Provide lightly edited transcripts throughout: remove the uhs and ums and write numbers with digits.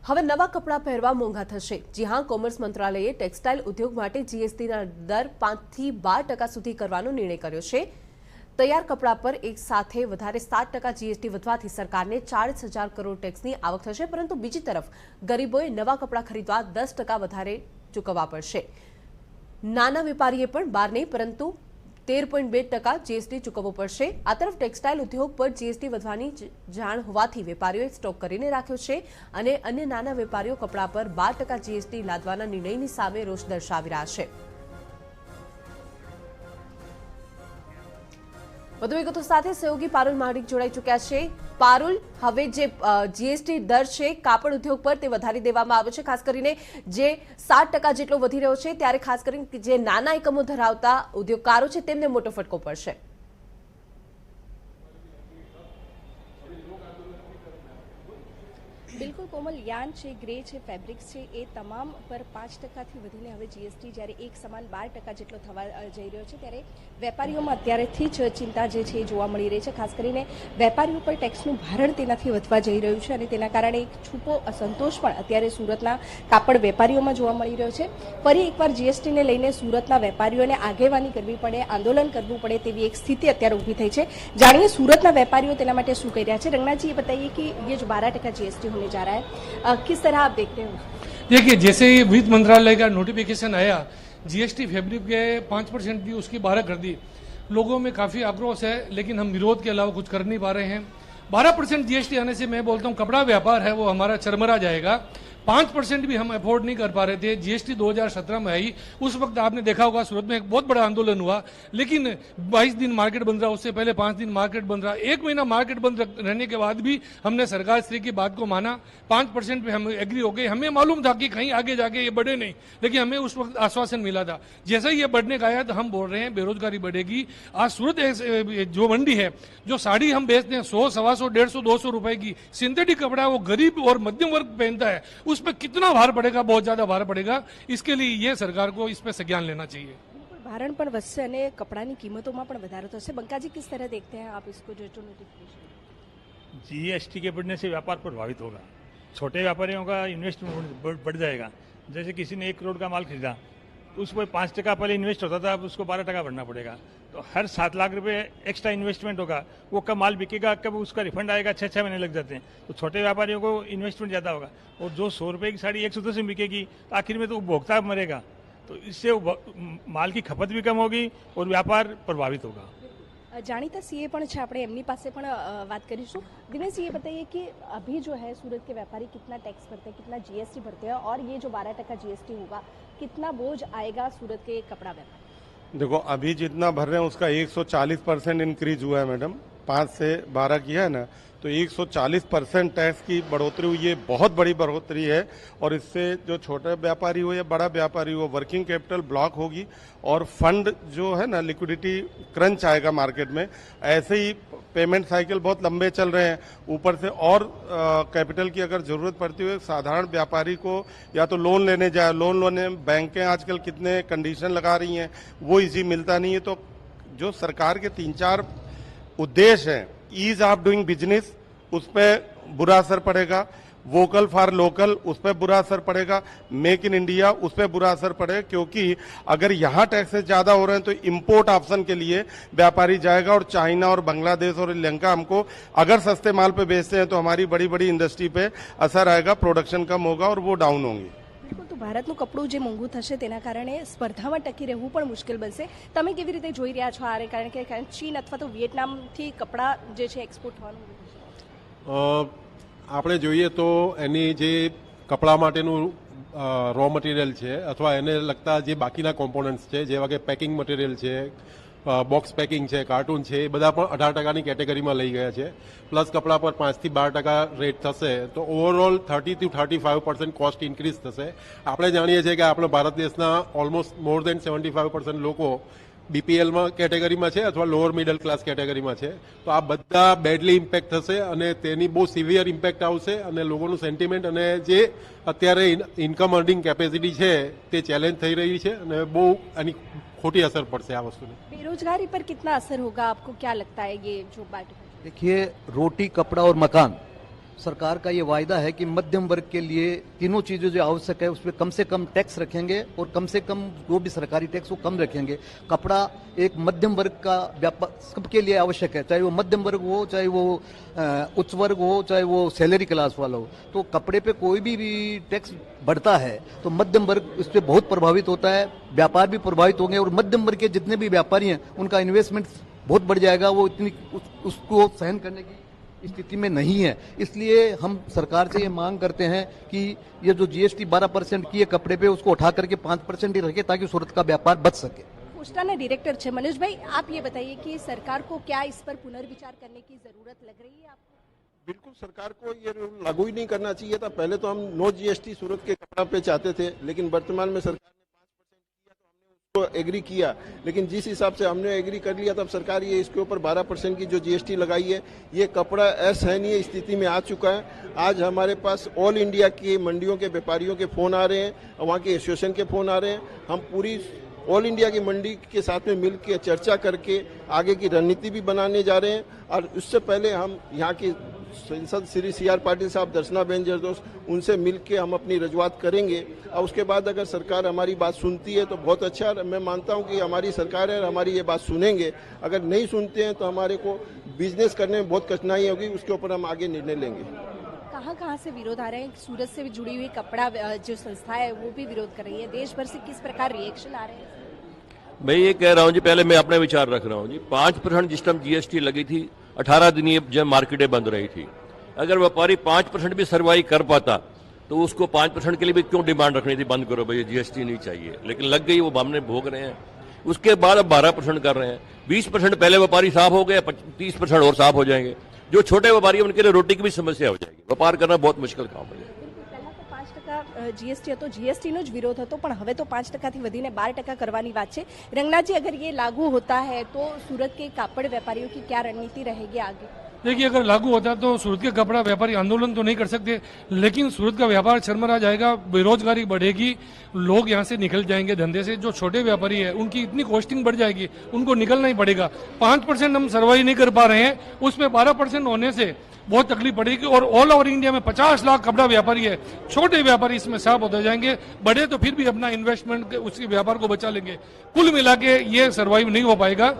હવે નવા કપડાં પહેરવા મોંઘા થશે। જી હા, કોમર્સ મંત્રાલયે ટેક્સટાઇલ ઉદ્યોગ માટે જીએસટીના દર 5 થી 12% સુધી કરવાનો નિર્ણય કર્યો છે। તૈયાર કપડા પર એક સાથે વધારે 7% જીએસટી વધવાથી સરકારને 40,000 કરોડ ટેક્સની આવક થશે, પરંતુ બીજી તરફ ગરીબોએ નવા કપડા ખરીદવા 10% વધારે ચૂકવવા પડશે। નાના વેપારીએ પણ 12 નહીં પરંતુ 13.2% જીએસટી ચૂકવવો પડશે। આ તરફ ટેક્સટાઇલ ઉદ્યોગ પર જીએસટી વધવાની જાણ હોવાથી વેપારીઓએ સ્ટોક કરીને રાખ્યો છે અને અન્ય નાના વેપારીઓ કપડા પર 12% જીએસટી લાદવાના નિર્ણયની સામે રોષ દર્શાવી રહ્યા છે। વધુ વિગતો સાથે સહયોગી પારુલ માડિક જોડાઈ ચૂક્યા છે। પારુલ, હવે જે જીએસટી દર છે કાપડ ઉદ્યોગ પર તે વધારી દેવામાં આવ્યો છે, ખાસ કરીને જે 7% જેટલો વધી રહ્યો છે, ત્યારે ખાસ કરીને જે નાના એકમો ધરાવતા ઉદ્યોગકારો છે તેમને મોટો ફટકો પડશે। बिल्कुल कोमल, यान है, ग्रे है, फेब्रिक्स है, ए तमाम पर 5% थी वधीने हवे जीएसटी જ્યારે એક સમાન 12% જેટલો થવા જઈ રહ્યો છે, ત્યારે વેપારીઓમાં અત્યારેથી જ ચિંતા જે છે જોવા મળી રહી છે। ખાસ કરીને વેપારીઓ પર ટેક્સનું ભારણ તેનાથી વધવા જઈ રહ્યું છે અને તેના કારણે એક છૂપો અસંતોષ પણ અત્યારે સુરતના કાપડ વેપારીઓમાં જોવા મળી રહ્યો છે। ફરી એકવાર જીએસટીને લઈને સુરતના વેપારીઓને આગેવાની કરવી પડે, આંદોલન કરવું પડે તેવી એક સ્થિતિ અત્યારે ઊભી થઈ છે। જાણીએ સુરતના વેપારીઓ તેના માટે શું કહી રહ્યા છે। रंगनाथ जी, ये बताइए कि ये जो 12% जीएसटी होने जा रहा है, किस तरह आप देखते हो? देखिए, जैसे ही वित्त मंत्रालय का नोटिफिकेशन आया, जीएसटी फैब्रिक के 5% थी, उसकी 12 कर दी। लोगों में काफी आक्रोश है, लेकिन हम विरोध के अलावा कुछ कर नहीं पा रहे हैं। 12% जीएसटी आने से मैं बोलता हूँ कपड़ा व्यापार है वो हमारा चरमरा जाएगा। 5% भी हम अफोर्ड नहीं कर पा रहे थे। जीएसटी 2017 में आई, उस वक्त आपने देखा होगा सूरत में एक बहुत बड़ा आंदोलन हुआ, लेकिन 22 दिन मार्केट बंद रहा, उससे पहले 5 दिन मार्केट बंद रहा। 1 महीना मार्केट बंद रहने के बाद भी हमने सरकार श्री की बात को माना। 5% पे हम एग्री हो गए। हमें मालूम था कि कहीं आगे जाके ये बढ़े नहीं, लेकिन हमें उस वक्त आश्वासन मिला था। जैसे ही ये बढ़ने का आया तो हम बोल रहे हैं बेरोजगारी बढ़ेगी। आज सूरत जो मंडी है, जो साड़ी हम बेचते हैं 100, 125, 150, 200 रुपए की सिंथेटिक कपड़ा, वो गरीब और मध्यम वर्ग पहनता है, उस पर कितना भार पड़ेगा, बहुत ज्यादा भार पड़ेगा। इसके लिए ये सरकार को इस पर संज्ञान लेना चाहिए। भारण पण વધશે અને કપડાની કિંમતોમાં પણ વધારો થશે। બંકાજી, किस तरह देखते हैं आप इसको, जो नोटिफिकेशन? जीएसटी के बढ़ने से व्यापार प्रभावित होगा। छोटे व्यापारियों का इन्वेस्टमेंट बढ़ जाएगा। जैसे किसी ने 1 करोड़ का माल खरीदा, उस पर 5% पहले इन्वेस्ट होता था, अब उसको 12% भरना पड़ेगा। तो हर 7 लाख रुपए एक्स्ट्रा इन्वेस्टमेंट होगा। वो कब माल बिकेगा, कब उसका रिफंड आएगा, 6-6 महीने लग जाते हैं। तो छोटे व्यापारियों को इन्वेस्टमेंट ज़्यादा होगा। और जो 100 रुपये की साड़ी 110 में बिकेगी, तो आखिर में तो उपभोक्ता मरेगा। तो इससे माल की खपत भी कम होगी और व्यापार प्रभावित होगा। जाણીતા સીએ પણ છે, આપણે એમની પાસે પણ વાત કરીશું। દિનેશ जी, ये बताइए कि अभी जो है सूरत के व्यापारी कितना टैक्स भरते हैं, कितना जीएसटी भरते हैं, और ये जो 12% जीएसटी होगा कितना बोझ आएगा सूरत के कपड़ा व्यापार? देखो, अभी जितना भर रहे हैं उसका 140% इंक्रीज हुआ है मैडम। 5 से 12 किया है ना, तो 140% टैक्स की बढ़ोतरी हुई है। बहुत बड़ी बढ़ोतरी है और इससे जो छोटे व्यापारी हो या बड़ा व्यापारी हो, वर्किंग कैपिटल ब्लॉक होगी और फंड जो है ना, लिक्विडिटी क्रंच आएगा मार्केट में। ऐसे ही पेमेंट साइकिल बहुत लंबे चल रहे हैं। ऊपर से और कैपिटल की अगर जरूरत पड़ती हो साधारण व्यापारी को, या तो लोन लेने जाए, लोन लेने बैंकें आजकल कितने कंडीशन लगा रही हैं, वो इजी मिलता नहीं है। तो जो सरकार के 3-4 उद्देश्य हैं, ईज ऑफ डूइंग बिजनेस, उस पर बुरा असर पड़ेगा। वोकल फॉर लोकल, उस पर बुरा असर पड़ेगा। मेक इन इंडिया, उस पर बुरा असर पड़ेगा, क्योंकि अगर यहाँ टैक्सेस ज्यादा हो रहे हैं तो इंपोर्ट ऑप्शन के लिए व्यापारी जाएगा और चाइना और बांग्लादेश और श्रीलंका हमको अगर सस्ते माल पे बेचते हैं तो हमारी बड़ी बड़ी इंडस्ट्री पे असर आएगा, प्रोडक्शन कम होगा और वो डाउन होंगी। बिल्कुल, तो भारतનું કપડું જે મોંઘું થશે તેના કારણે સ્પર્ધામાં ટકી રહેવું પણ મુશ્કેલ બનશે। તમે કેવી રીતે જોઈ રહ્યા છો આ? કારણ કે ચીન અથવા તો વિયેટનામથી કપડા જે છે એક્સપોર્ટ થવાનું આપણે જોઈએ તો એની જે કપડા માટેનું રો મટીરિયલ છે અથવા એને લગતા જે બાકીના કોમ્પોનન્ટ્સ છે, જેવા કે પેકિંગ મટીરિયલ છે, બોક્સ પેકિંગ છે, કાર્ટૂન છે, એ બધા પણ 18%ની કેટેગરીમાં લઈ ગયા છે। પ્લસ કપડા પર 5 થી 12% રેટ થશે, તો ઓવરઓલ 30 થી 35% કોસ્ટ ઇન્ક્રીઝ થશે। આપણે જાણીએ છીએ કે આપણે ભારત દેશના ઓલમોસ્ટ મોર દેન 75% લોકો બીપીએલમાં કેટેગરીમાં છે અથવા લોઅર મિડલ ક્લાસ કેટેગરીમાં છે। તો આ બધા બેડલી ઇમ્પેક્ટ થશે અને તેની બહુ સિવિયર ઇમ્પેક્ટ આવશે અને લોકોનું સેન્ટિમેન્ટ અને જે અત્યારે ઇન્કમ અર્નિંગ કેપેસિટી છે તે ચેલેન્જ થઈ રહી છે અને બહુ આની खोटी असर पड़શે આ વસ્તુની। बेरोजगारी पर कितना असर होगा, आपको क्या लगता है ये जो बात? देखिए, रोटी, कपड़ा और मकान सरकार का ये वायदा है कि मध्यम वर्ग के लिए तीनों चीजें जो आवश्यक है उस पर कम से कम टैक्स रखेंगे और कम से कम जो भी सरकारी टैक्स वो कम रखेंगे। कपड़ा एक मध्यम वर्ग का व्यापार सबके लिए आवश्यक है, चाहे वो मध्यम वर्ग हो, चाहे वो उच्च वर्ग हो, चाहे वो सैलरी क्लास वाला हो। तो कपड़े पे कोई भी टैक्स बढ़ता है तो मध्यम वर्ग इस पे बहुत प्रभावित होता है, व्यापार भी प्रभावित होंगे और मध्यम वर्ग के जितने भी व्यापारी हैं उनका इन्वेस्टमेंट बहुत बढ़ जाएगा। वो इतनी उसको सहन करने की स्थिति में नहीं है। इसलिए हम सरकार से ये मांग करते हैं कि ये जो जीएसटी 12% की है कपड़े पे उसको उठा करके 5% ही रखे ताकि सूरत का व्यापार बच सके। पोस्टाना डायरेक्टर छे मनोज भाई, आप ये बताइए कि सरकार को क्या इस पर पुनर्विचार करने की जरूरत लग रही है आपको? बिल्कुल, सरकार को ये रूल लागू ही नहीं करना चाहिए था। पहले तो हम नो जीएसटी सूरत के कपड़ा पे चाहते थे, लेकिन वर्तमान में सरकार एग्री किया, लेकिन जिस हिसाब से हमने एग्री कर लिया तब सरकार ये इसके ऊपर 12% की जो जीएसटी लगाई है, ये कपड़ा असहनीय स्थिति में आ चुका है। आज हमारे पास ऑल इंडिया की मंडियों के व्यापारियों के फोन आ रहे हैं, वहाँ के एसोसिएशन के फोन आ रहे हैं। हम पूरी ऑल इंडिया की मंडी के साथ में मिलकर चर्चा करके आगे की रणनीति भी बनाने जा रहे हैं। और उससे पहले हम यहाँ की सांसद श्री CR पाटिल साहब, दर्शनाबेन जरदोस, उनसे मिलके हम अपनी रजूआत करेंगे और उसके बाद अगर सरकार हमारी बात सुनती है तो बहुत अच्छा। मैं मानता हूं कि हमारी सरकार है, हमारी ये बात सुनेंगे। अगर नहीं सुनते हैं तो हमारे को बिजनेस करने में बहुत कठिनाई होगी, उसके ऊपर हम आगे निर्णय लेंगे। कहाँ से विरोध आ रहे हैं? सूरत से जुड़ी हुई कपड़ा जो संस्था है वो भी विरोध कर रही है। देश भर से किस प्रकार रिएक्शन आ रहे हैं? मैं ये कह रहा हूँ जी, पहले मैं अपने विचार रख रहा हूँ जी। 5% जिस टाइम जीएसटी लगी थी, 18 दिन ये जब मार्केटें बंद रही थी, अगर व्यापारी 5% भी सर्वाइव कर पाता तो उसको 5% के लिए भी क्यों डिमांड रखनी थी, बंद करो भैया जीएसटी नहीं चाहिए। लेकिन लग गई, वो हमने भोग रहे हैं। उसके बाद अब 12% कर रहे हैं। 20% पहले व्यापारी साफ हो गए, 30% और साफ हो जाएंगे। जो छोटे व्यापारी उनके लिए रोटी की भी समस्या हो जाएगी। व्यापार करना बहुत मुश्किल काम हो जाएगा। जीएसटी હતો, જીએસટીનો જ વિરોધ હતો, પણ હવે તો 5% વધીને 12% કરવાની વાત છે। રંગનાથજી, अगर ये लागू होता है तो सूरत के कापड़ व्यापारियों की क्या रणनीति रहेगी आगे? देखिए, अगर लागू होता तो सूरत के कपड़ा व्यापारी आंदोलन तो नहीं कर सकते, लेकिन सूरत का व्यापार चरमरा जाएगा, बेरोजगारी बढ़ेगी, लोग यहाँ से निकल जाएंगे धंधे से। जो छोटे व्यापारी है उनकी इतनी कॉस्टिंग बढ़ जाएगी, उनको निकलना ही पड़ेगा। 5% हम सर्वाइव नहीं कर पा रहे हैं, उसमें 12% होने से बहुत तकलीफ पड़ेगी। और ऑल ओवर इंडिया में 50 लाख कपड़ा व्यापारी है, छोटे व्यापारी इसमें साफ होते जाएंगे, बड़े तो फिर भी अपना इन्वेस्टमेंट उसके व्यापार को बचा लेंगे। कुल मिला के ये सर्वाइव नहीं हो पाएगा।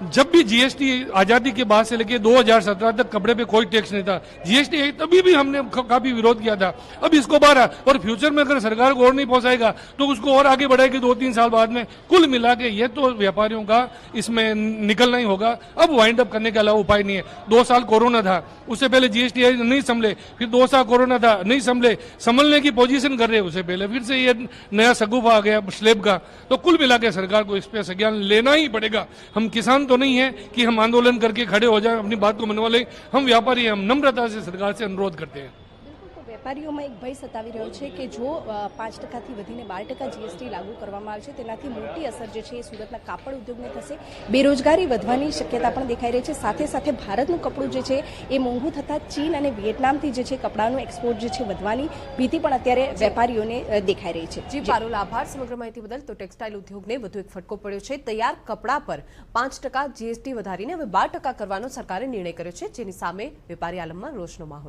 जब भी जीएसटी आजादी के बाद से लेके 2017 तक कपड़े पे कोई टैक्स नहीं था, जीएसटी तभी भी हमने काफी विरोध किया था। अब इसको 12 और फ्यूचर में अगर सरकार को और नहीं पहुंचाएगा तो उसको और आगे बढ़ाएगी 2-3 साल बाद में। कुल मिला के ये तो व्यापारियों का इसमें निकलना ही होगा। अब वाइंड अप करने के अलावा उपाय नहीं है। 2 साल कोरोना था, उससे पहले जीएसटी नहीं संभले, फिर 2 साल कोरोना था, नहीं संभले, संभलने की पोजीशन कर रहे उससे पहले फिर से ये नया सगुफा आ गया स्लेब का। तो कुल मिला के सरकार को इस पे संज्ञान लेना ही पड़ेगा। हम किसान तो नहीं है कि हम आंदोलन करके खड़े हो जाएं, अपनी बात को मनवा लें। हम व्यापारी हैं, हम नम्रता से सरकार से अनुरोध करते हैं। વેપારીઓમાં એક ભય સતાવી રહ્યો છે કે જો 5%થી વધીને 12% જીએસટી લાગુ કરવામાં આવશે તેનાથી મોટી અસર જે છે એ સુરતના કાપડ ઉદ્યોગને થશે, બેરોજગારી વધવાની શક્યતા પણ દેખાઈ રહી છે। સાથે સાથે ભારતનું કપડું જે છે એ મોંઘું થતાં ચીન અને વિયેટનામથી જે છે કપડાનું એક્સપોર્ટ જે છે વધવાની ભીતિ પણ અત્યારે વેપારીઓને દેખાઈ રહી છે। જી પારુલ, આભાર સમગ્ર માહિતી બદલ। તો ટેક્સટાઇલ ઉદ્યોગને વધુ એક ફટકો પડ્યો છે। તૈયાર કપડા પર 5% જીએસટી વધારીને હવે 12% કરવાનો સરકારે નિર્ણય કર્યો છે, જેની સામે વેપારી આલમમાં રોષનો માહોલ